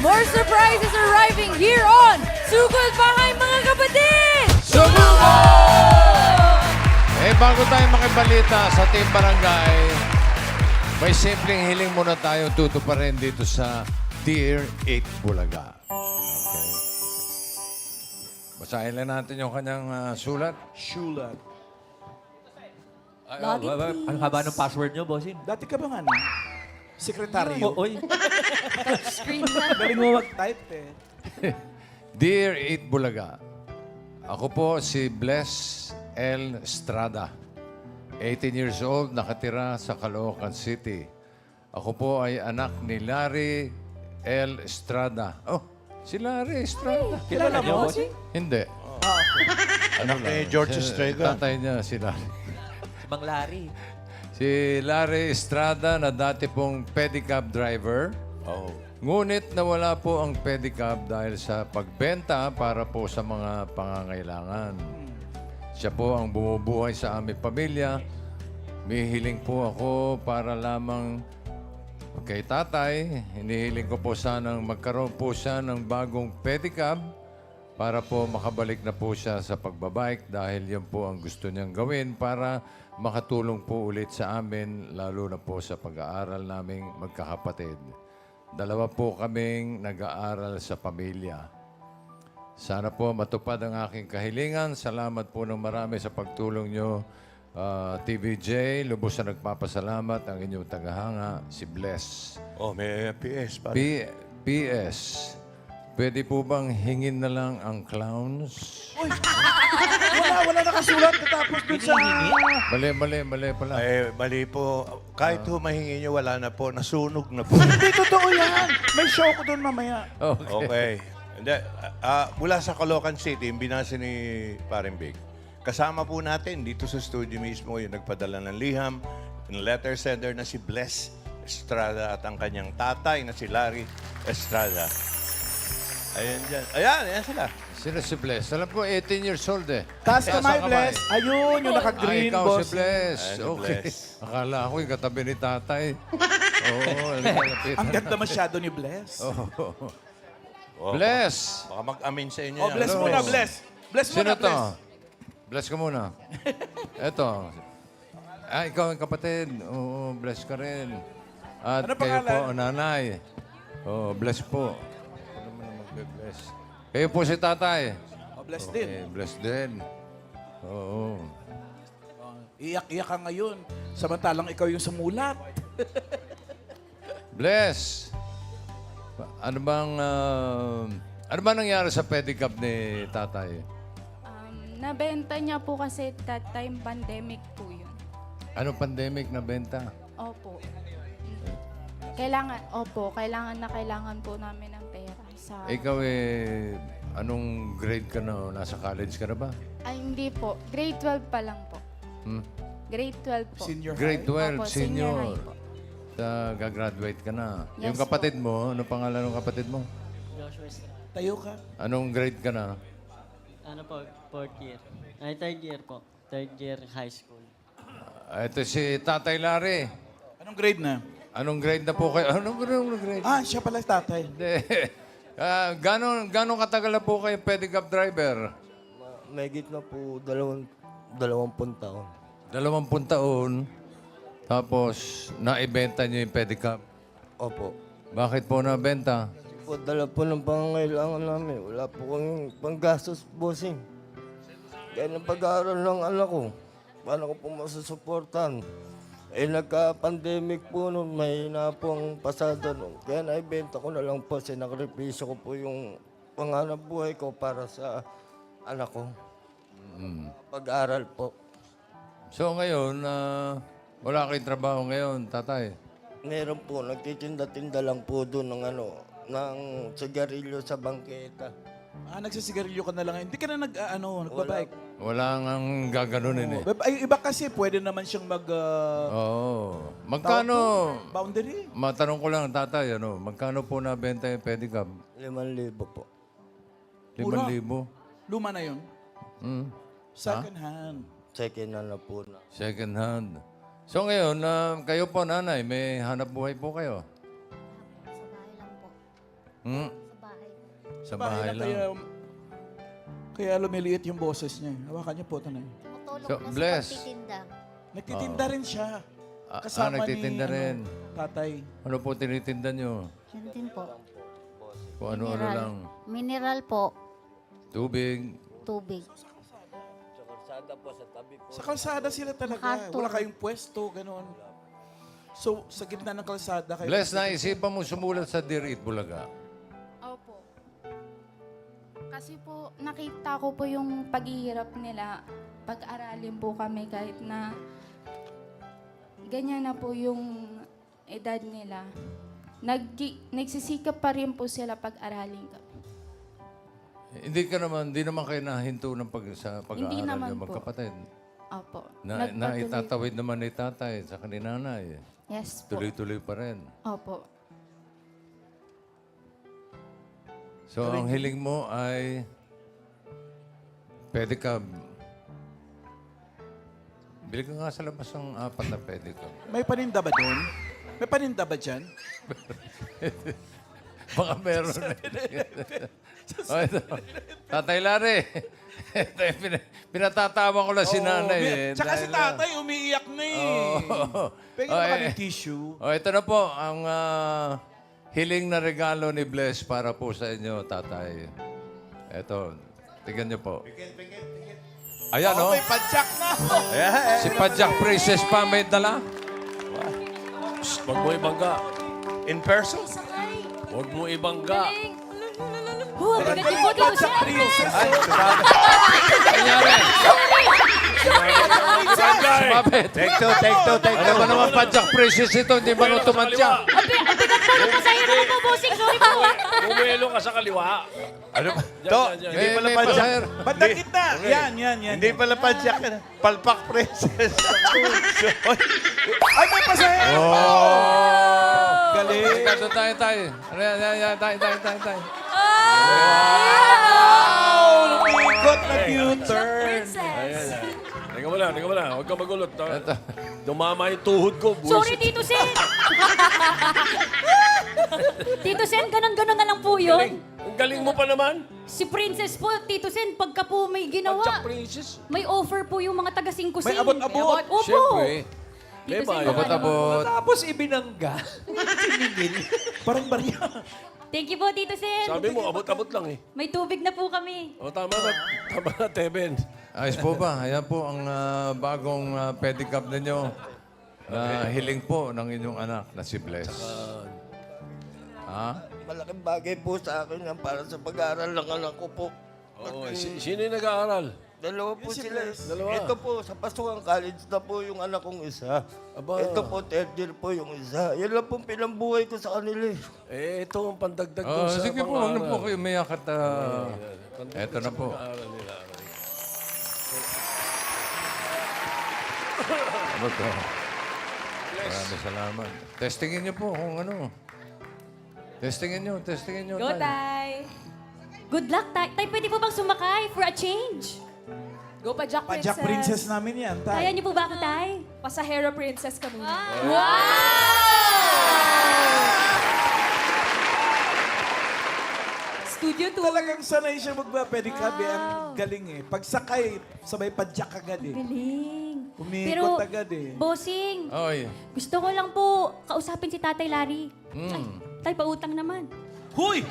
More surprises arriving here on Sugod Bahay mga kapatid! Sumubok! Bago tayo makibalita sa Team Barangay, may simpleng hiling muna tayo tutuparin dito sa Dear 8 Bulaga. Okay. Basahin lang natin yung kanyang sulat. Shulat. Ang haba ng password nyo, bossing. Dati ka bang ano? Sekretaryo? Oy. Screen na. Galing mo mag-type eh. Dear 8 Bulaga, ako po si Bless L. Estrada, 18 years old, nakatira sa Caloocan City. Ako po ay anak ni Larry L. Estrada. Oh, si Larry Estrada. Kilala mo, bossing? Hindi. Anak ni George Estrada. Tatay niya si Larry. Mang Larry. Si Larry Estrada na dati pong pedicab driver. Oh. Ngunit nawala po ang pedicab dahil sa pagbenta para po sa mga pangangailangan. Siya po ang bumubuhay sa aming pamilya. May hiling po ako para lamang kay tatay. Hinihiling ko po sanang magkaroon po siya ng bagong pedicab para po makabalik na po siya sa pagbabike dahil yan po ang gusto niyang gawin para makatulong po ulit sa amin, lalo na po sa pag-aaral naming magkakapatid. Dalawa po kaming nag-aaral sa pamilya. Sana po matupad ang aking kahilingan. Salamat po ng marami sa pagtulong nyo. TVJ, lubos na nagpapasalamat ang inyong tagahanga, si Bless. Oh, may PS pa. PS, pwede po bang hingin na lang ang clowns? Wala nakasulat natapos dun sa... Mali pala. Ay, mali po. Kahit humahingi nyo, wala na po. Nasunog na po. Hindi totoo yan. May show ko dun mamaya. Okay. Hindi, mula sa Caloocan City, yung binasa ni Paring Big. Kasama po natin dito sa studio mismo yung nagpadala ng liham, yung letter sender na si Bless Estrada at ang kanyang tatay na si Larry Estrada. Ayan dyan. Ayan sila. Sino si Bless? Alam ko, 18 years old eh. Taas Taas kamay, ang Bless. Ayun, yung Ay, naka-green, ikaw boss. si Bless. Ayan, si Okay. Bless. Akala ko yung katabi ni tatay. Oo, Ang ganda masyado ni Bless. Oh, Bless! Baka mag-amin sa inyo. Oh, yan. bless Hello. muna, Bless. Bless Sino muna, to? Bless. Bless ka muna. Eto. Ikaw ang kapatid. Oo, bless ka rin. At Ano kayo pangalan? po, nanay. Oo, bless po. Ano mo na magbe-bless? Kayo po si tatay. Oh, Bless din. Okay, bless din. Oo. Iyak-iyak ka ngayon. Samantalang ikaw yung sumulat. Bless! Ano bang nangyari sa pedicab ni tatay? Nabenta niya po kasi that time pandemic po yun. Anong pandemic na benta? Opo. Kailangan po namin ng pera. Ikaw anong grade ka na? Nasa college ka na ba? Ay, hindi po. Grade 12 pa lang po. Hmm? Grade 12 po. Senior Grade high. 12, Opo, senior. high po. Gagraduate ka na. Yes Yung kapatid mo, ano pangalan ng kapatid mo? Joshua Estrada. Tayo ka. Anong grade ka na? Ano po, fourth year. Ay, third year po. Third year high school. Ito si Tatay Larry. Anong grade na? Anong grade na po kayo? Anong grade? Ah, siya pala tatay. Hindi. Gano'ng katagal na po kayo pedicab driver? Mahigit na po 20 taon. 20 taon. Tapos, naibenta niyo yung pedicab. Opo. Bakit po nabenta? Po, dala po ng pangangailangan namin. Wala po kami panggastos, bossing. Kaya ng pag-aaral ng anak ko, paano ko po masusuportan? Nagka-pandemic po nun, mahina po ang pasada nun. Kaya naibenta ko na lang po, sinakripisyo ko po yung panganap buhay ko para sa anak ko. Pag-aaral po. So ngayon, wala kayong trabaho ngayon, tatay. Meron po, nagtitinda-tinda lang po doon ng sigarilyo sa bangketa. Nagsisigarilyo ka na lang. Hindi ka na nagbabike. Wala nang gaganunin eh. Ay, iba kasi, pwede naman siyang Oo. Magkano? boundary. Matanong ko lang, tatay, magkano po nabenta yung pedicab? 5,000 po. 5,000? Luma na yun. Hmm. Second hand. Second na po na. Second hand. So ngayon, kayo po nanay, may hanap buhay po kayo? Sa bahay lang po. Hmm? Sa bahay Bahay lang lang. kaya lumiliit yung boses niya. Hawakan niyo po, tanay. So, bless. Nagtitinda rin siya. Ah, Kasama nagtitinda ni, rin. tatay. Ano po tinitinda nyo? Yan din po. Kung ano-ano lang. Mineral po. Tubig. Tubig. Sa kalsada sila talaga. MacArthur. Wala kayong pwesto, gano'n. So, sa gitna ng kalsada kayo. Bless, naisipan mo sumulat sa Dear Eat Bulaga. Opo. Kasi po, nakita ko po yung paghihirap nila. Pag-aralin po kami kahit na ganyan na po yung edad nila. Nagsisikap pa rin po sila pag-aralin kami. Hindi naman kayo nahinto ng sa Hindi pag-aaral naman niyo po. magkapatid. Opo. Na Nagpatuloy- itatawid naman ni tatay sa kaninanay. Yes po. Tuloy-tuloy pa rin. Opo. So, ang hiling mo ay pedicab. Bili ka nga sa labas ng 4 na pedicab. May paninda ba doon? May paninda ba dyan? Baka meron na. Oh, ito. Tatay Larry. Ito yung pinatatawa ko lang si nanay. Eh, Tsaka si dahil, tatay, umiiyak na eh. Oo. Pwede Oh, na eh. ng tissue. Ito na po ang hiling na regalo ni Bless para po sa inyo, tatay. Ito, tignan niyo po. Ayan, oh. May padyak na. Si Pajak Princess pa may dala. Huwag mo ibangga. In person? Huwag mo ibangga. Bigat yung body ko siya. Princess. Nangyari. Mabit. Take two, take two, take Ano two. ba naman Pajak Princess ito? Hindi ba nung tumantya? Ang bigat po ng pasahero ko po, bossing. Sorry po. Bumelo ka sa kaliwa. Ano ba? To, Yan. hindi pala May padyak. pasahero. Bandang gitna. Yan. Hindi pala padyak. Palpak princess. Ay, may pasahero. Oh! Galing. Teka, doon tayo. Ano yan, tayo. Lumikot na U-turn. Teka mo lang. Huwag ka magulot. Ito. Dumama yung tuhod ko. Sorry, Tito Sen. Tito Sen, ganun-ganun na lang po yun. Ang galing mo pa naman. Si Princess po, Tito Sen, pagka po may ginawa, Jack Princess. may offer po yung mga taga-singkusin. May abot-abot. Opo. Siyempre. Tito Diba? Sen, Abot-abot. Tapos ibinangga. Parang barya. Thank you po, Tito Sen. Sabi mo, abot-abot lang eh. May tubig na po kami. O tama na, Teben. Ayos po ba? Ayan po ang bagong pedicab ninyo. Na hiling po ng inyong anak na si Bless. Ha? Malaking bagay po sa akin yan para sa pag-aaral ng anak ko po. Oo, sino yung nag-aaral? Dalawa po sila. Dalawa. Ito po, sa Pasukan College na po yung anak kong isa. Aba. Ito po, third year po yung isa. Yan lang pong pinambuhay ko sa kanila. Ito ang pandagdag Oh, ko sa sige po, ano po pang-aaral. kayo umiyak at eto na po. Pang-aaral nila. Ano to? Maraming salamat. Testingin niyo po kung ano. Testingin niyo. Go, tay. Tay. Good luck, Tay. Tay, pwede po bang sumakay for a change? Go pa, Jack Princess. Pajak princess namin yan, Kaya tay. niyo po ba ako, Tay? Pasahero princess kami. Studio tour. Talagang sanay siya magpa-pedicab eh. Ang galing eh. Pagsakay, sabay padyak agad eh. Galing. Umikot agad eh. Bossing, Oy. gusto ko lang po kausapin si Tatay Larry. Ay, Tay, pautang naman. Huy!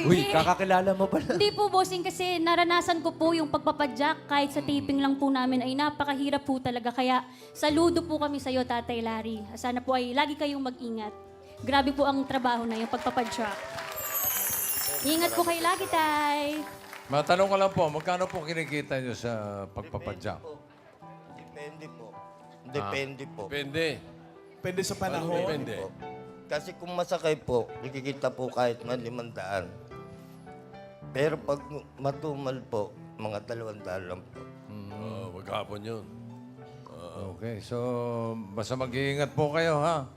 Uy, kakakilala mo pala. Hindi po, bossing, kasi naranasan ko po yung pagpapadyak kahit sa taping lang po namin ay napakahirap po talaga. Kaya saludo po kami sa iyo, Tatay Larry. Sana po ay lagi kayong mag-ingat. Grabe po ang trabaho na yung pagpapadyak. Ingat po kayo lagi, Tay. Matanong ko lang po, magkano po kinikita niyo sa pagpapadyak? Depende po. Depende po. Depende. Pwede sa panahon. Depende. Po. Kasi kung masakay po, nakikita po kahit man 500. Pero pag matumal po, mga 200 lang po. Maghapon yun. Okay, so basta mag-iingat po kayo, ha?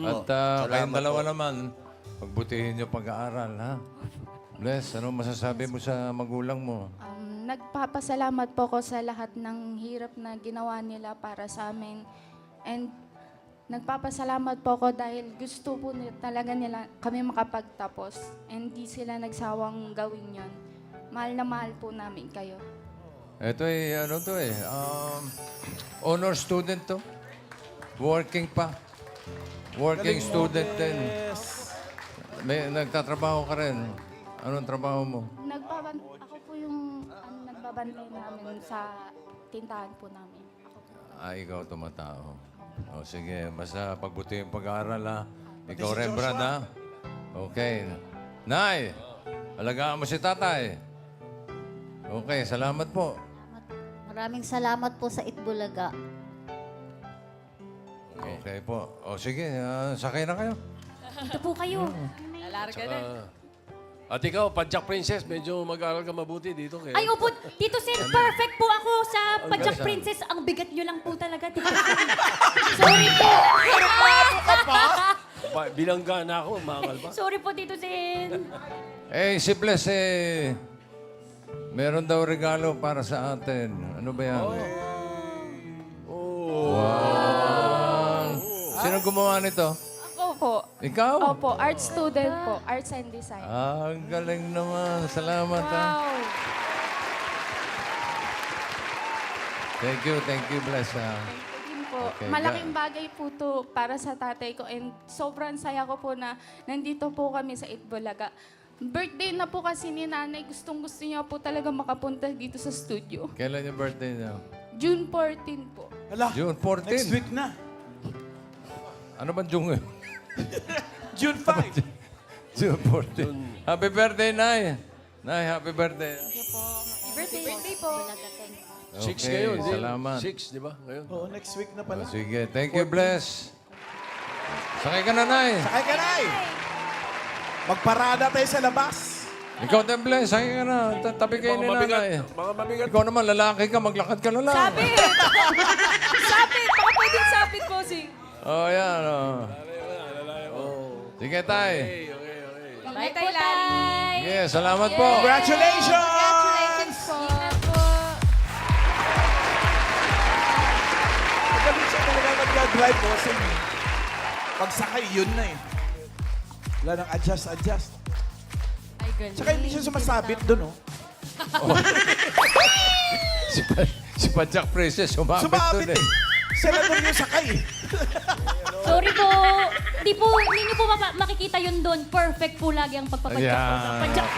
At kayong Salamat dalawa po. naman, pagbutihin niyo pag-aaral, ha? Bless, ano masasabi mo sa magulang mo? Nagpapasalamat po ko sa lahat ng hirap na ginawa nila para sa amin. And nagpapasalamat po ako dahil gusto po talaga nila kami makapagtapos. And di sila nagsawang gawin yon. Mahal na mahal po namin kayo. Ito ano to honor student to. Working pa. Working Galing mo, student din. Bless. May nagtatrabaho ka rin. Anong trabaho mo? Ako po yung nagbabantay namin sa tindahan po namin. Ako po. Ikaw tumatao. O sige, basta pagbuti yung pag-aaral ha. Ikaw Rembrandt ha. Okay. Nay, alagaan mo si tatay. Okay, salamat po. Maraming salamat po sa Itbulaga. Okay po. O sige, sakay na kayo. Dito po kayo. Lalarga na. At ikaw, Padjak Princess, medyo mag-aaral ka mabuti dito. Kaya. Ay, opo, Tito Sen, perfect po ako sa Padjak Princess. Ang bigat nyo lang po talaga, Tito Sen. Sorry po. Bilangga na ako, makakal pa. Sorry po, Tito Sen. Si Bless meron daw regalo para sa atin. Ano ba yan? Wow! Sino gumawa nito? Ako po. Ikaw? Opo, art student po. Arts and Design. Ang galing naman. Salamat ha. Wow! Thank you, Bless ha. Yun po. Okay, Malaking bagay po to para sa tatay ko and sobrang saya ko po na nandito po kami sa Itbulaga. Birthday na po kasi ni nanay. Gustong-gusto niya po talaga makapunta dito sa studio. Kailan yung birthday niya? June 14 po. Hala, June 14. next week na. Ano ba June? June 5. June 14. Happy birthday, Nay. Nay, happy birthday. Birthday po. Six Okay, ngayon. di? salamat. 6, di ba? Ngayon. Oo, next week na pala. Sige, thank you, Bless. Sakay ka na, Nay. Sakay ka na Magparada tayo sa labas. Ikaw din, Bless. Sakay ka na. Tabi kayo ni Nanay. Mga mabigat. Ikaw naman, lalaki ka. Maglakad ka na lang. Sapit! Sapit! Baka pwedeng sapit po si... Oh, yan. Oh. Sige, Tay. Bye, Tay Larry. Sige, salamat po. Congratulations! Congratulations po. Magaling siya talaga mag-drive, bossing. Pagsakay, yun na Wala nang adjust. Ay, galing. Tsaka hindi siya sumasabit doon, Si Padjak Princess, sumabit doon Sumabit Senador yung sakay Sorry po. Hindi nyo po makikita yun doon. Perfect po lagi ang pagpapadyak ko sa Ayan. padyak.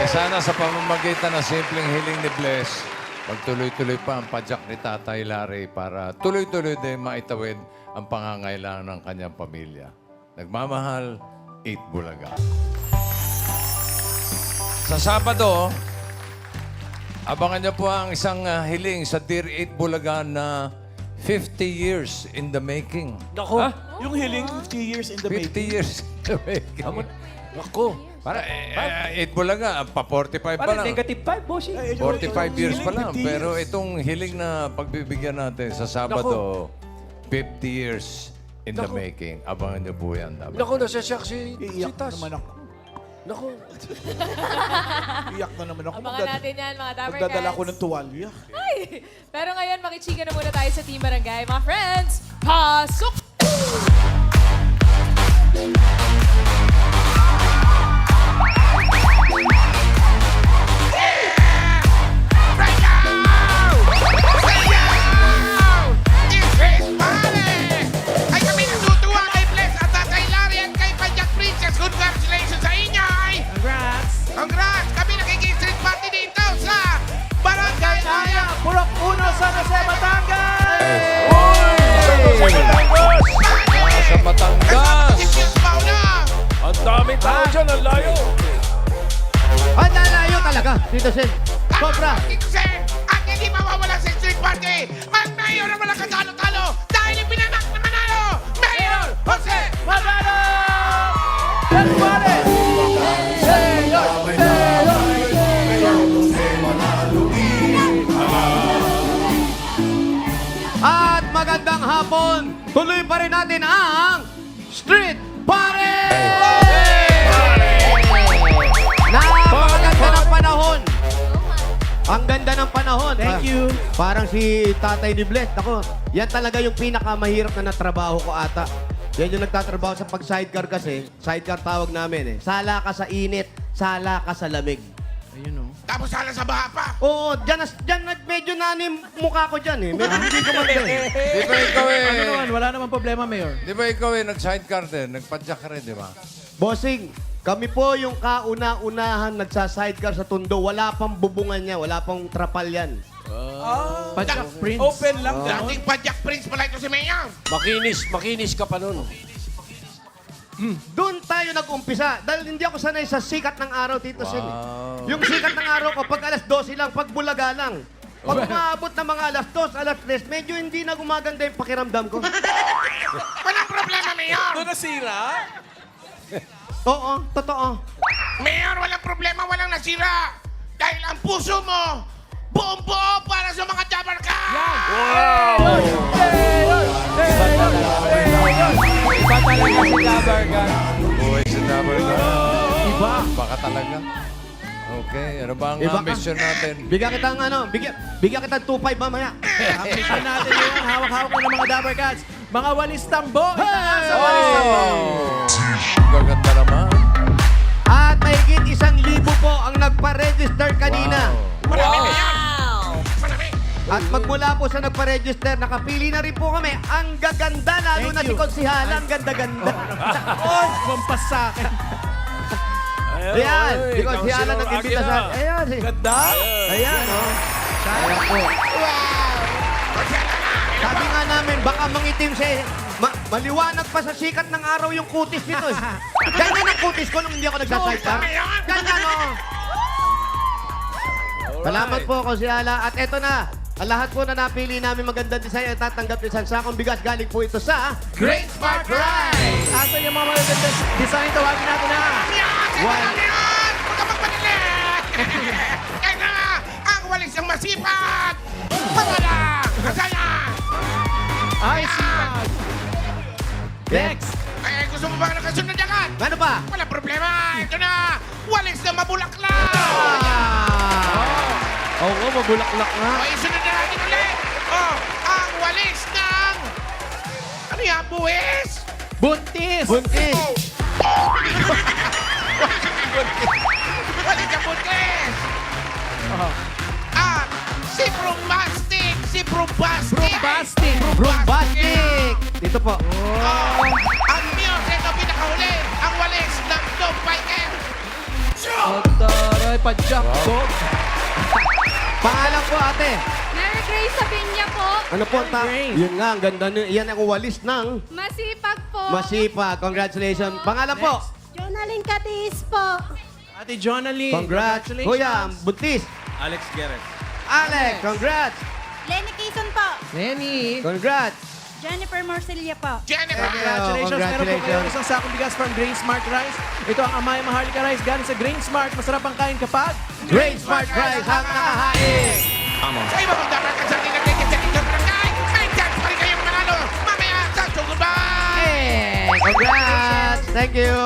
Sana sa pamamagitan ng simpleng hiling ni Bless, magtuloy-tuloy pa ang padyak ni Tatay Larry para tuloy-tuloy din maitawid ang pangangailangan ng kanyang pamilya. Nagmamahal, Itbulaga. Sa Sabado, abangan niyo po ang isang hiling sa Dear Itbulaga na 50 years in the making. Nako. Yung hiling, 50 years in the 50 making. years in the making. Nako. Para, Itbulaga, pa 45 pa Parang lang. negative 5, bossing. 45 years pa lang. Hiling, 50 Pero years. itong hiling na pagbibigyan natin sa Sabado, 50 years in the making. Abangan niyo po yan. Nako, nasasyak si Iiyak na Tas. naman ako. Nako. Iyak na naman ako. Abangan natin yan, mga Dapper Magdadala Cats. ko ng tuwalya. Ay! Pero ngayon, makichika na muna tayo sa Team Barangay. Mga friends, pasok! Ay kami natutuwa kay Bless at Tatay Larry at kay Padjak Princess. Congratulations sa inyo! Congrats! Kami nakikistreet party dito sa Barangay Aya! Purok Uno, San Jose, Batangas! Sa Batangas! Ang dami tao dyan, ang layo. Ang lalayo talaga, Tito Sen. Sobra. Dito Sen, at hindi mawawala sa street party ang mayor na walang katalo-talo dahil ipinanak na manalo, Mayor Jose Magano! Let's party! Señor! At magandang hapon, tuloy pa rin natin ang Street Party! Napakaganda ng panahon. Ang ganda ng panahon. Thank you. Parang si Tatay ni Bless. Ako, yan talaga yung pinakamahirap na natrabaho ko ata. Yan yung nagtatrabaho sa pag-sidecar kasi. Sidecar tawag namin eh. Sala ka sa init, sala ka sa lamig. Ayun, oh. Tapos sala sa baha pa. Oo, dyan medyo nanim mukha ko dyan eh. Medyo hindi ko maganda eh. Di ba ikaw Ano naman, wala namang problema, Mayor. Di ba ikaw nag-sidecar din? Nagpadyak ka rin, di ba? Bossing, kami po yung kauna-unahan nagsa-sidecar sa Tondo. Wala pang bubungan niya, wala pang trapal yan. Padjak Prince. Open lang. Dating Padjak Prince pala ito si Mayor. Makinis ka pa nun. Doon tayo nag-umpisa. Dahil hindi ako sanay sa sikat ng araw, Tito Sen. Wow. Yung sikat ng araw ko, pag alas 12 lang, pag bulaga lang. Pag umaabot ng mga alas 2, alas 3, medyo hindi na gumaganda yung pakiramdam ko. Walang problema, Mayor. Ito nasira? Oo, totoo. Mayor, walang problema, walang nasira. Dahil ang puso mo, buong-buo para sa mga Jabber ka! Iba talaga si Jabargan. Buhay sa Dabber ka. Iba. Baka talaga. Okay, ano ba ang Iba ka. mission natin? Bigyan kita ng ano, bigyan kita 2.5 mamaya. Ang mission natin yun, hawak-hawak ko ng mga Dabber Cats. Mga walis tambo. Itaas sa walis tambo. Gaganda naman. At mahigit 1,000 po ang nagpa-register kanina. Wow. Marami, Mayor. Marami. At magmula po sa nagpa-register, nakapili na rin po kami. Ang gaganda, lalo na si Konsihala. Ang ganda-ganda. Oy, bumpas sa akin. Ayan, si Konsihala nag-imbita sa... Ayan, Ganda. ayan, oh. Ayan po. Sabi nga namin, baka mangitim siya. Maliwanag pa sa sikat ng araw yung kutis nito. Eh. Ganyan ang kutis ko nung hindi ako nagsasayta. Ganyan, oh. Salamat po, Konsihala. At eto na, ang lahat po na napili namin magandang design at tatanggap isang sakong bigas. Galing po ito sa Great Smart Prize! Asan yung mga magagandang design? Tawagin natin na. Yan! Huwag ka magpadali! Yan na! Ang walis ng masipag! Pagala! Kasaya! Ay, sipag. Next. Ay, gusto mo ba ng kasunod agad? Ano pa? Walang problema! Ito na! Walis na mabulaklak! Oo, mabulaklak nga. Ay, sunod na natin ulit! Oh, ang walis ng... Ano yan? Buwis? Buntis. Buntis. Walis ka buntis! At si Brumbastic! Si Brumbastic! Brumbastic. Brumbastic. Dito po. Oh, ang Muse, ito pinakahuli. Ang walis ng Dog Biker. Taray, padjak. Dog. Pangalan po, ate. Mary Grace Sabinya po. Ano po? Grace. Yun nga, ang ganda. Yan ang walis ng Masipag po. Masipag. Congratulations. Pangalan po. Jonaling Katis po. Ate Jonalie. Congrats. Congratulations. Kuya, buntis. Alex Guerres. Alex, congrats. Lenny Quezon po. Lenny. Congrats. Jennifer Morcilla po. Jennifer. Congratulations. Meron po kayo Congratulations. isang sakong bigas from Grain Smart Rice. Ito ang Amaya Maharlika Rice galing sa Grain Smart. Masarap ang kain kapag... Great Smart Prize ang nakahain. Sa iba pong dapat sa ating nagiging sa inyong barangay, may chance pa rin kayong manalo. Mamaya sa Goodbye! Hey, congrats. Thank you.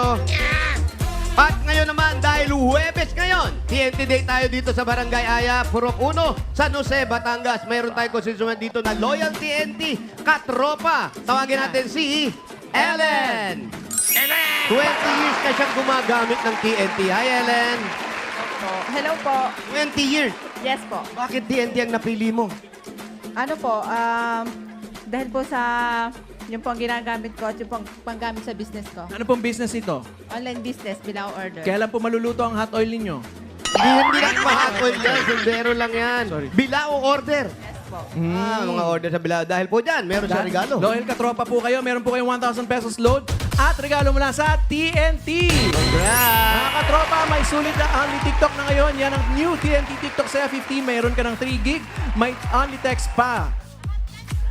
At ngayon naman, dahil Huwebes ngayon, TNT Day tayo dito sa Barangay Aya, Purok 1, San Jose, Batangas. Mayroon tayong konstituent dito na Loyal TNT Katropa. Tawagin natin si Ellen. 20 years na siyang gumagamit ng TNT. Hi, Ellen. Hello po. 20 years. Yes po. Bakit TNT ang napili mo? Ano po, dahil po sa yung pong ginagamit ko at yung pong panggamit sa business ko. Ano pong business ito? Online business, bilang order. Kailan po maluluto ang hot oil ninyo? Hindi lang ma-hot oil yan. Sundero lang yan. Sorry. Bilao order. Yes po. Mga order sa Bilao. Dahil po dyan, meron siya regalo. Loyal Katropa po kayo. Meron po kayong 1,000 pesos load at regalo mula sa TNT. Congrats. Mga katropa, may sulit na only TikTok na ngayon. Yan ang new TNT TikTok sa 15. Mayroon ka ng 3 gig. May only text pa.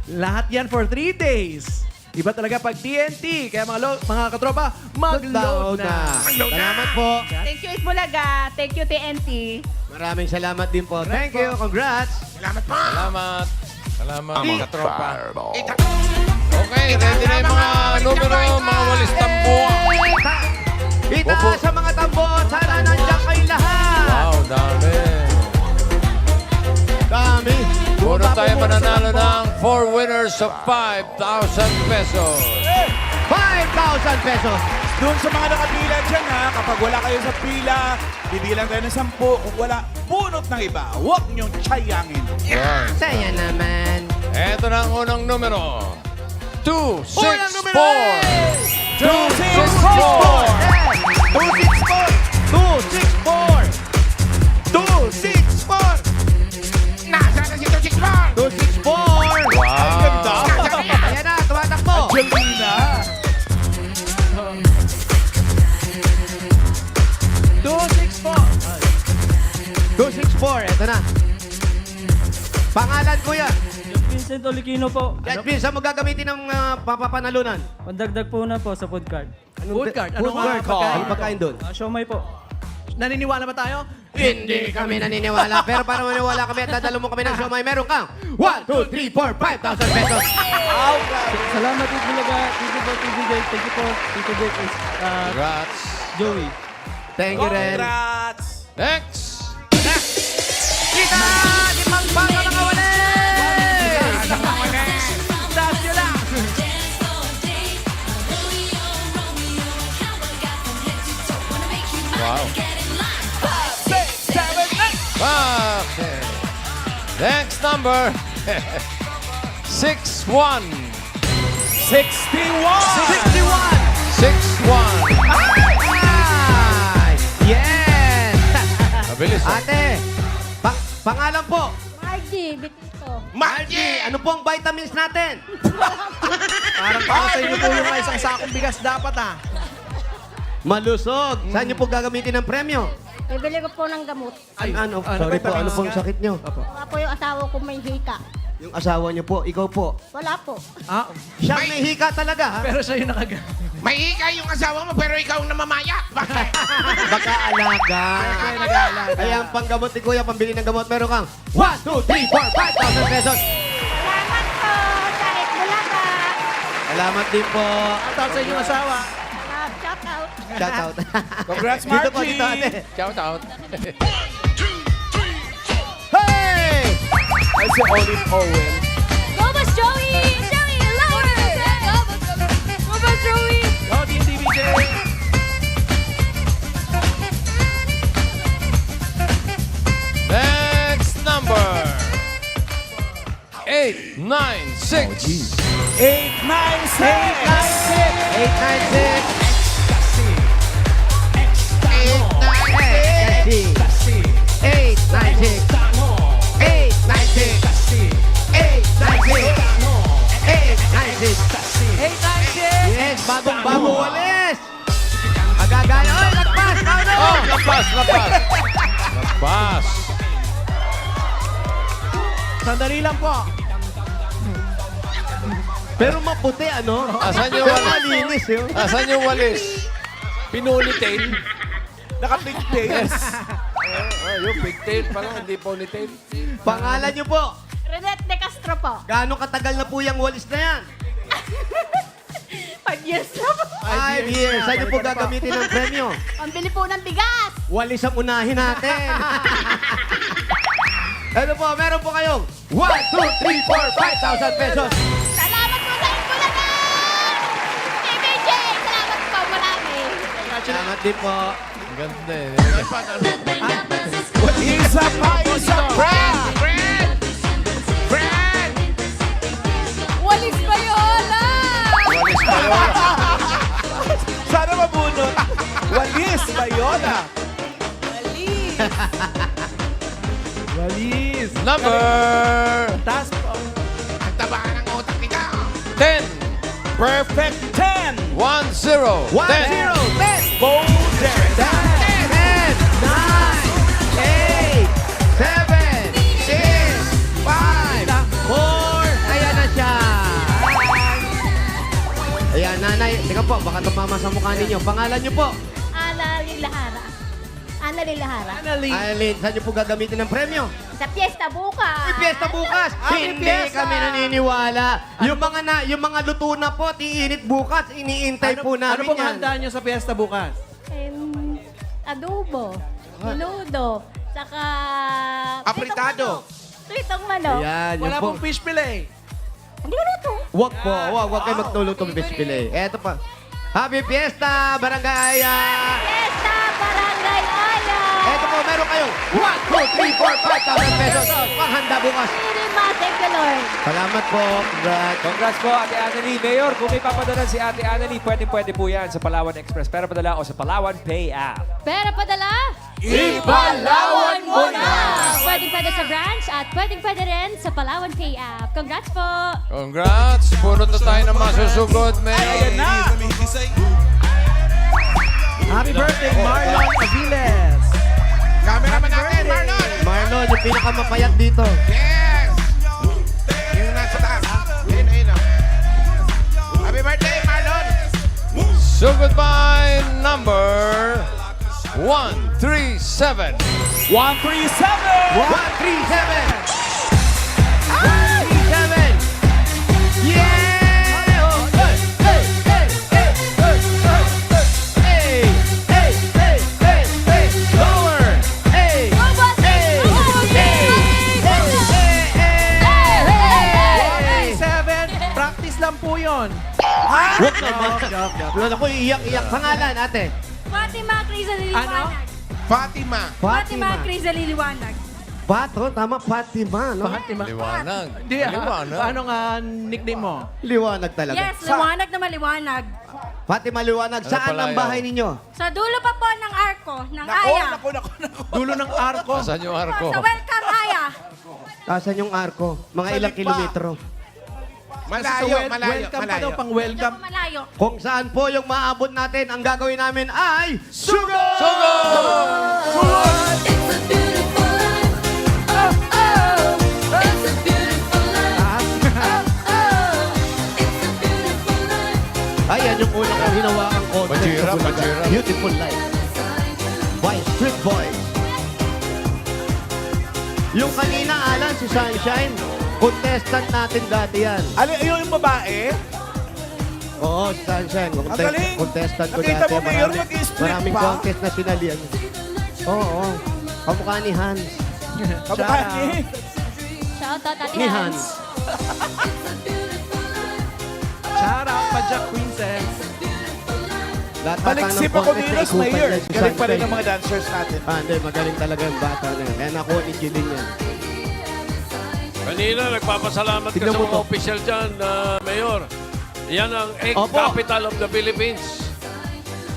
Lahat yan for 3 days. Iba talaga pag TNT. Kaya mga katropa, mag-load na. Salamat po. Thank you, Itbulaga. Thank you, TNT. Maraming salamat din po. Thank you. Congrats. Salamat pa! Salamat. Salamat, mga tropa. Ita- Okay, ready na yung mga numero, mga walis tambo. Itaas sa mga tambo. Sana nandiyan kayo lahat. Wow, dami. Dami. Puro Bumaba mananalo ng 4 winners of 5,000 pesos. 5,000 pesos. Doon sa mga nakapila dyan ha, kapag wala kayo sa pila, bibilang kayo ng 10. Kung wala, bunot ng iba. Huwag niyong tsayangin. Saya naman. Ito na ang unang numero. 264. Unang numero! 264! Nasaan na si 264? 264! Wow. Ang ganda! Ayan na, tumatakbo. Angelina! 264, eto na. Pangalan ko yan. Vincent Olikino po. Yan, Vince, saan mo gagamitin ng papapanalunan? Pandagdag po na po sa food card. Food card. Food card. Ano pagkain doon? Siomay po. Naniniwala ba tayo? Hindi kami naniniwala. Pero para maniwala kami at dadalo mo kami ng siomay, meron kang 1, 2, 3, 4, 5,000 pesos. Salamat Tito Bulaga, Tito po, Tito Jake. Thank you po, Tito Jake, Congrats. Joey. Thank you, Ren. Congrats! Next. Kita! Limang bago mga walis! Taas nyo lang. Wow. 6, 7, 8! Okay. Next number. 61. 61! 61. Ay! Yes! Mabilis. Ate, pangalan po. Margie, Bitito. Margie, ano po ang vitamins natin? Parang para sa inyo po yung may isang sakong bigas dapat ha. Malusog. Saan niyo po gagamitin ng premyo? Bibili ko po ng gamot. Ano? Sorry po, ano pong sakit niyo? Wala po yung asawa ko may hika. Yung asawa niyo po, ikaw po. Wala po. Ah, Siyang may hika talaga, ha? pero siya yung nakaga. May hika yung asawa mo pero ikaw ang namamaya. Bakit? Baka alaga. Kaya ang panggamot ni Kuya, pambili ng gamot, meron kang 1, 2, 3, 4, 5,000 pesos. Salamat po, Kahit Bulaga. Salamat din po. At sa inyong asawa. Shout out. Shout out. Congrats, Dito po, Margie! dito, ate. Shout out. Hey! Ay, si Olive Owen. Go, Boss Joey! Joey, lower! Go, Boss Joey! Go, TNTVJ. Next number. 896. 896! 896! Yes, bagong-bago walis! Agagaya. Oy, lagpas! Pauno! Oh, lapas. Lapas. Sandali lang po. Pero maputi, ano? Asan yung Pero walis? malinis, yun. Asan yung walis? Pinonytail. Naka-pigtails. Yung pigtail pala, hindi ponytail. Pangalan niyo po. Renette De Castro po. Gaano katagal na po yung walis na yan? 5 years na po. 5 years. Saan niyo po gagamitin ng premyo? Pambili po ng bigas. Walis ang unahin natin. Ano po, meron po kayong 1, 2, 3, 4, 5,000 pesos. Salamat po sa Bulaga. TVJ, salamat po marami. Salamat din po. Ang ganda eh. Isa pa! Fred! Walis Bayola! Walis pa yun. Sana mabunot. Walis, Bayola. Walis. Number Taas po. Ang taba ng utak nila. 10. Perfect 10. 1-0. 1, 0, 10. Boulder. 10, 9, 8, 7, 6, 5, 4. Ayan na siya. Ayan, nanay. Teka po, baka tumama sa mukha ninyo. Pangalan niyo po? Ana Lilahara. Ana Lilahara. Finally. Aileen, saan niyo po gagamitin ng premyo? Sa piyesta bukas. May piyesta bukas. may Hindi piyesta. kami naniniwala. Yung mga luto na po, tiinit bukas, iniintay po Ano namin pong yan. handa nyo sa piyesta bukas? Adobo. Minudo. Saka... Apritado. Pritong manok. Ayan, yun Wala po. pong fish fillet. Magluluto. Wag po, wag kayo magtulog ng fish fillet. Eto pa. Happy Fiesta, Barangay Aya! Fiesta Barangay Aya! Eto po, meron kayong 1, 2, 3, 4, 5,000 pesos. Panghanda bukas. Sirima, thank you, Lord. Salamat po. Congrats. Congrats po, Ate Annalie. Mayor, kung may papadalan si Ate Annalie, pwede po yan sa Palawan Express. Pera padala o sa Palawan Pay app. Pera padala? Ipalawan mo na! Pwede sa branch at pwede rin sa Palawan Pay app. Congrats po! Congrats! Puro na tayo ng masusugod, Mayor. Happy birthday, Marlon Aviles. Cameraman natin, Marlon. Marlon, yung pinakamapayat dito. Yes! Yung nasa taas. Ayun. Happy birthday, Marlon. So goodbye, number 137. 137! 137! 137! Yeah! Oh, hey, hey, hey, hey, hey, hey, hey, hey, hey, hey, lower! Hey! Hey! Hey! 137, practice lang po yun. Huwag naman. Wala ko iiyak-iyak. Pangalan, ate. Fatima Crizal Ano? Fatima. Liliwanag. Pato, tama, Fatima, no? Fatima. Liwanag. Hindi, Liwanag. anong nickname mo? Liwanag talaga. liwanag na maliwanag. Fatima Liwanag, Ano saan pala ang yun? bahay ninyo? Sa dulo pa po ng arko, ng Nako. Dulo ng arko. Asan yung arko? Welcome Aya. Asan yung arko? Mga Sa ilang lipa. kilometro? Malayo. Welcome pa daw, pang welcome. Malayo. Kung saan po yung maabot natin, ang gagawin namin ay Sugar! Ayan yung unang kong hinawakang content Pachira, sa Bulacan. pachira. Beautiful Life. By Street Boys. Yung kanina, Alan, si Sunshine, contestant natin dati yan. Yung babae? Oo, si Sunshine. Ang galing. Contestant ko Nakita dati. mo, Mayor, nag-split Maraming pa? contest na sinalian. Oo. Kamukha ni Hans. Kamukha ni... Shout out, Ate Ni Hans. Hans. Shout out pa Jack Princess. Lahat Baliksip ng ako contest dito, na ikupan Mayor. yan si Galing pa rin Sunshine. ang mga dancers natin. Hindi, magaling talaga yung bata na yan. Kaya nakuha ni Jiling yan. Kanina, nagpapasalamat ka Tignan sa mo mga to. official dyan, Mayor. Yan ang egg Opo. capital of the Philippines.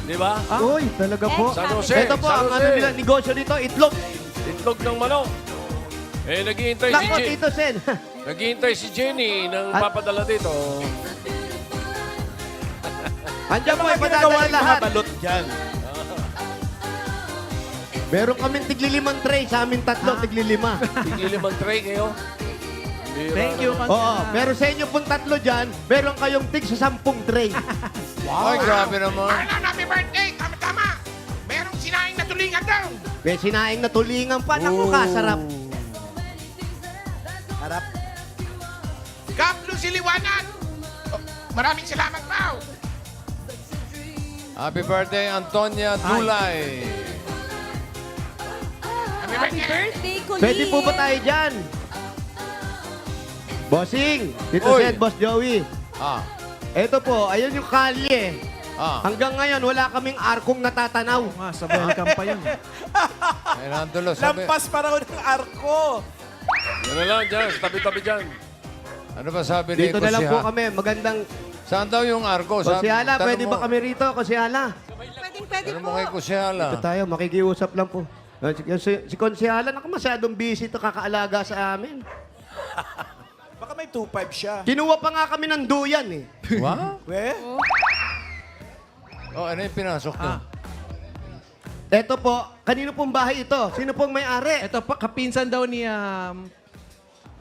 Di ba? Uy, talaga po. San Jose. Ito po, San ang ano Jose. nila, negosyo dito, itlog. Itlog ng manok. Naghihintay si Nako, Tito Sen. Naghihintay si Jenny ng At- papadala dito. Andiyan po, ipadadala lahat. balot dyan. Meron kaming tigli-limang tray, sa amin tatlo, tigli-lima. Tigli limang tray kayo. Bira Thank you, naman. Oo, pero sa inyo pong tatlo dyan, meron kayong tig sa 10 tray. Ay, grabe naman. Marlon, happy birthday. Tama. Merong sinaing na tulingan daw. May sinaing na tulingan pa, naku ka, sarap. Sarap. Kaplo si Liwanag. Oh, maraming salamat, Pao. Happy birthday, Antonia Dulay. Happy birthday. Pwede po ba tayo dyan? Bossing, Tito Oy. Sen, Boss Joey. Ah, Ito po, ayun yung kalye. ah. Hanggang ngayon, wala kaming arkong natatanaw. Nga, sa welcome pa yun. Ay, nandulo, sabi. pa raw ng arko. Yan na lang dyan, tabi-tabi dyan. Ano ba sabi ni Dito na lang po Kusiha? kami, magandang... Saan daw yung arko? Konsihala, Tanong pwede mo. ba kami rito, Konsihala? Tanong mo kay Kusihala. Dito tayo, makikiusap lang po. Si Konsihala, naku, masyadong busy to kakaalaga sa amin. Baka may 2.5 siya. Kinuha pa nga kami ng duyan eh. Wow? We? Oh, ano yung pinasok niyo? Eto po, kanino pong bahay ito? Sino pong may-ari? Ito pa, kapinsan daw ni...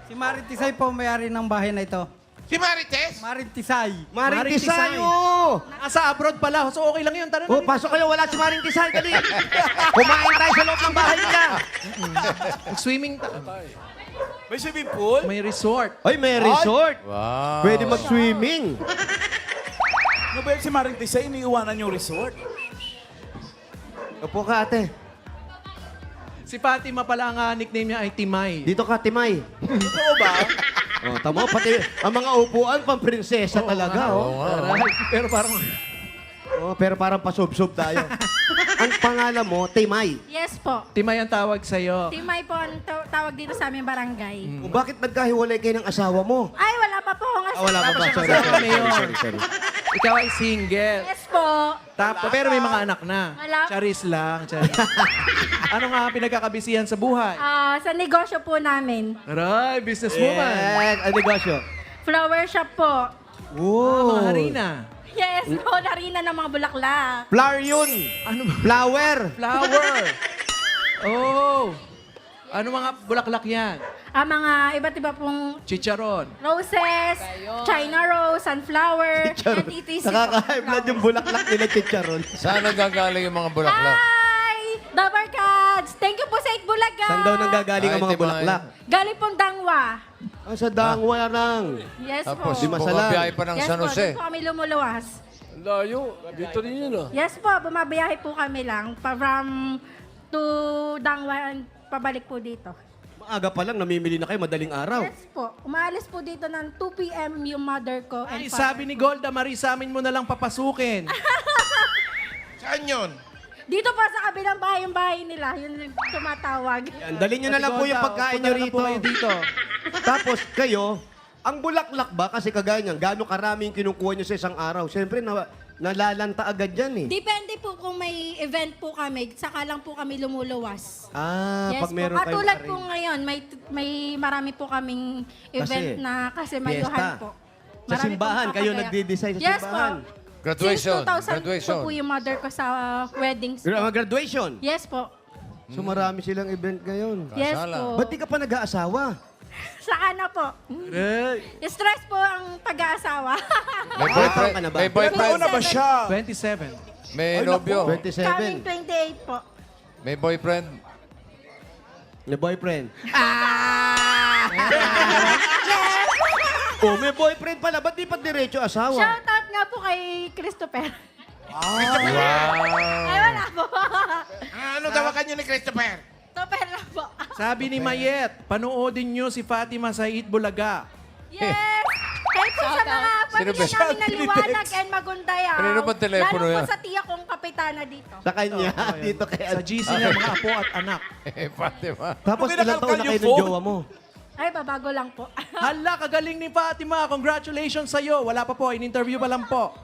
Si Marit Tisay po may-ari ng bahay na ito. Si Marites? Marit Tisay. Maring Maring Tisay, Tisay. oo. Nasa abroad pala, so okay lang yun. Tara Oh, na. pasok kayo, wala si Maring Tisay, dali. Kumain tayo sa loob ng bahay niya. Swimming. May swimming pool? May resort. Ay, may resort. Wow. Pwede mag-swimming. Ano ba si Maring Tisay? Iniiwanan yung resort? Opo ka, ate. Si Fatima pala ang nickname niya ay Timay. Dito ka, Timay. Totoo ba? Oh, tamo, pati ang mga upuan, pang prinsesa talaga. Oh. Aray, pero parang... Oh, pero parang pasubsob tayo. Ang pangalan mo, Timay. Yes po. Timay ang tawag sa'yo. Timay po ang tawag dito sa aming barangay. O bakit nagkahiwalay kayo ng asawa mo? Ay, wala pa po akong asawa. Wala pa ba? Sorry, kasama sorry, ngayon. sorry. Ikaw ay single. Yes po. Tapos, pero may mga anak na. Wala. Charis lang. Charis. Ano nga ang pinagkakabisihan sa buhay? Sa negosyo po namin. Aray, businesswoman. Yes, ang negosyo. Flower shop po. Mga harina. Yes po, narina ng mga bulaklak. Flower yun. Ano ba? Flower. Flower. Oh. Ano mga bulaklak yan? Mga iba't iba pong Chicharon. roses, China rose, sunflower, and etc. Nakaka-high blood yung bulaklak nila, Chicharon. Saan nagagaling yung mga bulaklak? Hi! Dabar Cats! Thank you po sa Itbulaga! Saan daw nanggagaling ang Ay, mga Timay. bulaklak? Galing pong Dangwa. Sa Dangwa lang. Yes Tapos, po. Di masalang. bumabiyahe pa ng Yes San po, Jose. doon po kami lumuluwas. Ang layo. Dito rin yun, ah. Yes po, bumabiyahe po kami lang. From to Dangwa and pabalik po dito. Maaga pa lang, namimili na kayo madaling araw. Yes po. Umaalis po dito ng 2 p.m. yung mother ko and Ay, father sabi ni Golda Marie, sa amin mo na lang papasukin. Saan yun? Dito pa sa kabilang bahay yung bahay nila. Yun yung tumatawag. Yan, dalhin nyo na lang po yung pagkain nyo punta na lang rito. po kayo dito. Tapos kayo, ang bulaklak ba, kasi kagaya niyan, gano'ng karami yung kinukuha nyo sa isang araw? Siyempre, nalalanta agad yan eh. Depende po kung may event po kami, saka lang po kami lumuluwas. Pag meron kayong Katulad po arrange. ngayon, may marami po kaming event na kasi mayuhan Fiesta. po. Sa Marami simbahan, pong kayo papagayak. nagde-decide sa Yes simbahan. po. Graduation. Since 2000 Graduation. po yung mother ko sa weddings. Graduation. Yes po. So marami silang event ngayon. Yes Kasala. po. Ba't di ka pa nag-aasawa? Saka na po. Stress po ang pag-aasawa. May boyfriend. ka na ba? May boyfriend. na ba siya? 27. May nobyo. 27. Coming 28 po. May boyfriend. May boyfriend. Oh, may boyfriend pala. Ba't di pa diretso asawa? Shoutout nga po kay Christopher. Wow. Ay, wala po. Ano tawagan nyo ni Christopher? Christopher lang po. Sabi ni Mayet, panoodin nyo si Fatima sa Itbulaga. Yes! Kahit po sa mga pamilya Sino ba? namin na liwanag and magundayaw. Kanino ba telepono lalo yan? po sa tiya kong kapitana dito. Sa kanya, dito kay Sa GC niya, mga apo at anak. Fatima. Tapos ilang taon na kayo ng jowa mo? Ay, babago lang po. Hala, kagaling ni Fatima. Congratulations sa'yo. Wala pa po, in-interview pa lang po.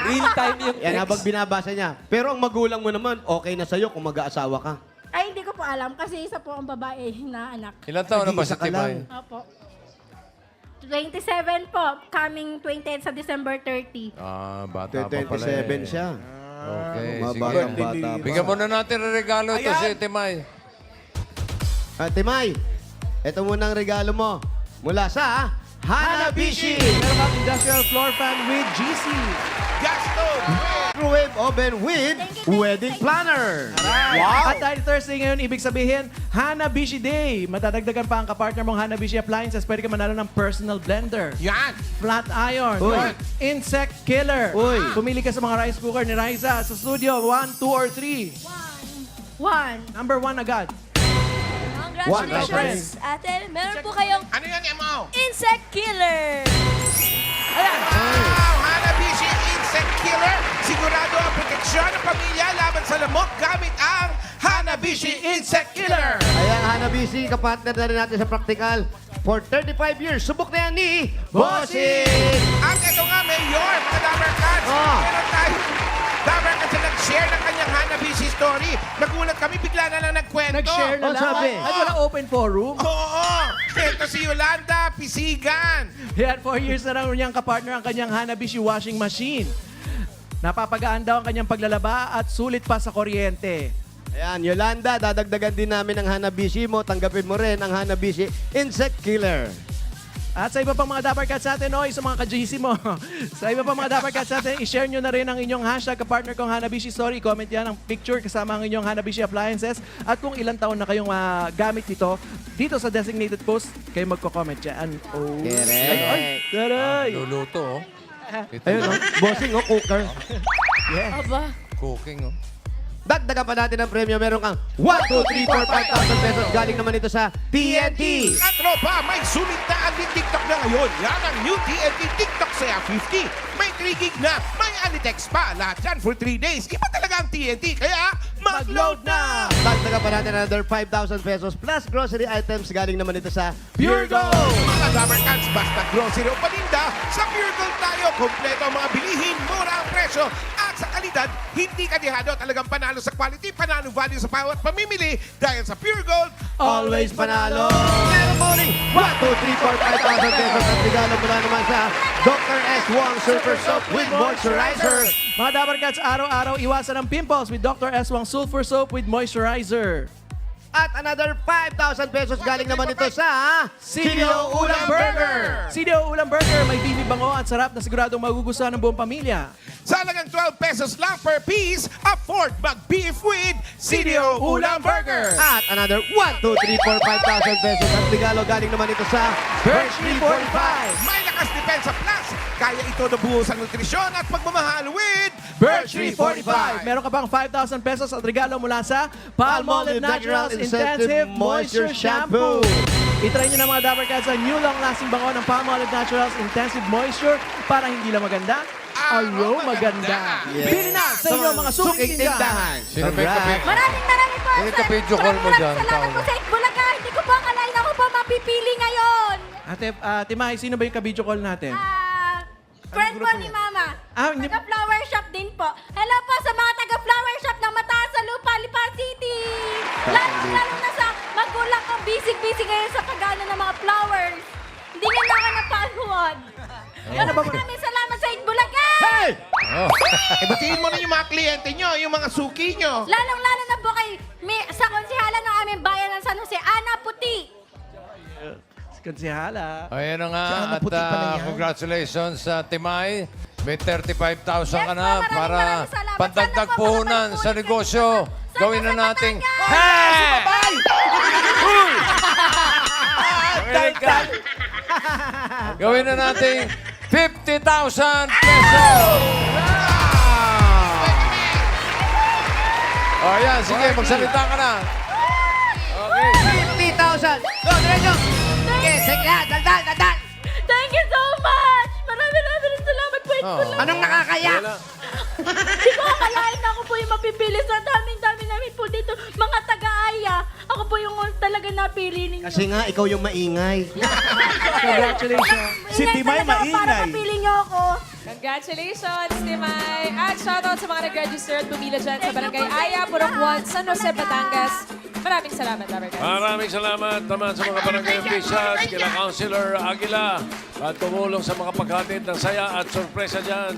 Real time yung Yan text. habang binabasa niya. Pero ang magulang mo naman, okay na sa'yo kung mag-aasawa ka. Ay, hindi ko po alam kasi isa po ang babae na anak. Ilan taon na ba si Nag-iisa ka lang. Timay? Opo. 27 po. Coming 28 sa December 30. Bata pa pala eh. 27 siya. Okay, sige. Mabatang bata pa. Bigyan mo na natin ang regalo ito si Timay. Timay, ito muna ang regalo mo. Mula sa Hanabishi. Meron kang industrial floor fan with GC. Gasto! Microwave oven with wedding planner. At dahil Thursday ngayon, ibig sabihin, Hanabishi Day. Matadagdagan pa ang kapartner mong Hanabishi appliances. Pwede ka manalo ng personal blender, Yan! flat iron, Uy. insect killer. Uy. Pumili ka sa mga rice cooker ni Riza sa studio. 1, 2, or 3. 1. Number 1 agad. Congratulations, ate. Meron po kayong Ano yan, Mo? insect killer. Wow! Hanabishi Insect Killer. Sigurado ang proteksyon ng pamilya laban sa lamok gamit ang Hanabishi Insect Killer. Ayan, Hanabishi, kapartner na rin natin sa practical. For 35 years, subok na yan ni Bossing! Ang ito nga, Mayor, mga Dabar Cats. Meron tayo. Dabar Cats na nag-share ng kanyang Hanabishi story. Nagulat kami, bigla na lang nagkwento. Nag-share na Oh, lang. sabi. At wala open forum. Oo! Ito si Yolanda Pisigan. Yan, 4 years na raw niyang kapartner ang kanyang Hanabishi washing machine. Napapagaan daw ang kanyang paglalaba at sulit pa sa kuryente. Ayan, Yolanda, dadagdagan din namin ang Hanabishi mo. Tanggapin mo rin ang Hanabishi Insect Killer. At sa iba pang mga Dapper Cats natin, oy, sa mga ka-GC mo. Sa iba pang mga Dapper Cats natin, i-share nyo na rin ang inyong hashtag kapartner kong Hanabishi Story. Comment yan ang picture kasama ang inyong Hanabishi appliances. At kung ilang taon na kayong gamit ito, dito sa designated post, kayo magko-comment dyan. Oh. Ay, taray! Luluto, oh. Ito, Ayun, oh. Bossing, oh, cooker. Yeah. Aba. cooking, oh. Dagdagan pa natin ang premyo. Meron kang 1, 2, 3, 4, 5,000 pesos. Galing naman ito sa TNT. At tropa, may sulit na anli TikTok na ngayon. Yan ang new TNT TikTok Saya 50. May 3 gig na, may anli-text pa. Lahat yan for 3 days. Iba talaga ang TNT, kaya mag-load na! Dagdagan pa natin another 5,000 pesos plus grocery items. Galing naman ito sa Pure Gold! Mga Dabarkans, basta grocery o paninda, sa Pure Gold tayo. Kompleto ang mga bilihin, mura ang presyo, at sa kalidad, hindi kadihado. Talagang panalo sa quality, panalo value sa bawat pamimili. Dahil sa Pure Gold, Always panalo! Meron po rin 1, 2, 3, 4, 5,000 pesos. At regalo mula naman sa Dr. S. Wong Super Soap with Moisturizer. Mga Dabarkats, araw-araw iwasan ang pimples with Dr. S. Wong Sulfur Soap with Moisturizer. At another 5,000 pesos galing naman ito sa CDO Ulam Burger! CDO Ulam Burger, may bibi bango at sarap na siguradong magugustuhan ng buong pamilya. sa halagang 12 pesos lang per piece, afford mag-beef with CDO Ulam Burger. At another 1, 2, 3, 4, 5,000 pesos. At regalo galing naman ito sa Birchtree 45. May lakas depensa plus, kaya ito nabuo sa nutrisyon at pagmamahal with Birchtree 45. Meron ka bang 5,000 pesos at regalo mula sa Palmolive Naturals Intensive Moisture Shampoo. I-try nyo na mga Dabarkats ang new long-lasting bango ng Palmolive Naturals Intensive Moisture para hindi lang maganda, araw maganda. Bili na sa inyong mga suking tindahan. Sino ba yung kape? Maraming po, Sino yung ka-video call mo dyan? Salamat po sa Itbulaga. Hindi ko po akalain ako po mapipili ngayon. Ate, Timay, sino ba yung ka-video call natin? Friend po ni Mama. Hindi- Taga-flower shop din po. Hello po sa mga taga-flower shop ng Mataas sa Lupa, Lipa City. Lalo na sa magulang ko, busy ngayon sa pagano ng mga flowers. Hindi nyo na ako napanuod. Maraming salamat sa Itbulaga. Hey! Oh. Batiin mo na yung mga kliyente nyo, yung mga suki nyo. Lalong-lalo na po kay sa konsihala ng aming bayan ng San Jose, Ana Puti. Konsihala. Ayan na nga. Si Ana At Puti pala yan. congratulations sa Timay. May 35,000 ka Yes, na maraming para salamat. pandagdag Sana po puhunan makapag-puhunan sa negosyo. Sana Gawin na sa nating... Batangas! Gawin na nating 50,000 pesos! O yan, sige, magsalita ka na. Okay. 50,000. Go, diretso. Sige, sige na. Daldal, daldal. Thank you so much! Maraming salamat po, Itbulaga. Anong nakakaya? Hindi ko akalain na ako po yung mapipili sa daming-dami namin po dito. Mga taga-aya. Ako po yung talaga napili ninyo. Kasi nga, ikaw yung maingay. Congratulations. Si Timay maingay. Para mapili niyo ako. Congratulations, Timay! At shoutout sa mga nag-register at pumila dyan sa Barangay Aya, Purok 1, San Jose, Batangas. Maraming salamat, Dabarkats. Maraming salamat naman sa mga barangay officials, kila Councilor Aguila, at tumulong sa mga paghatid ng saya at sorpresa dyan.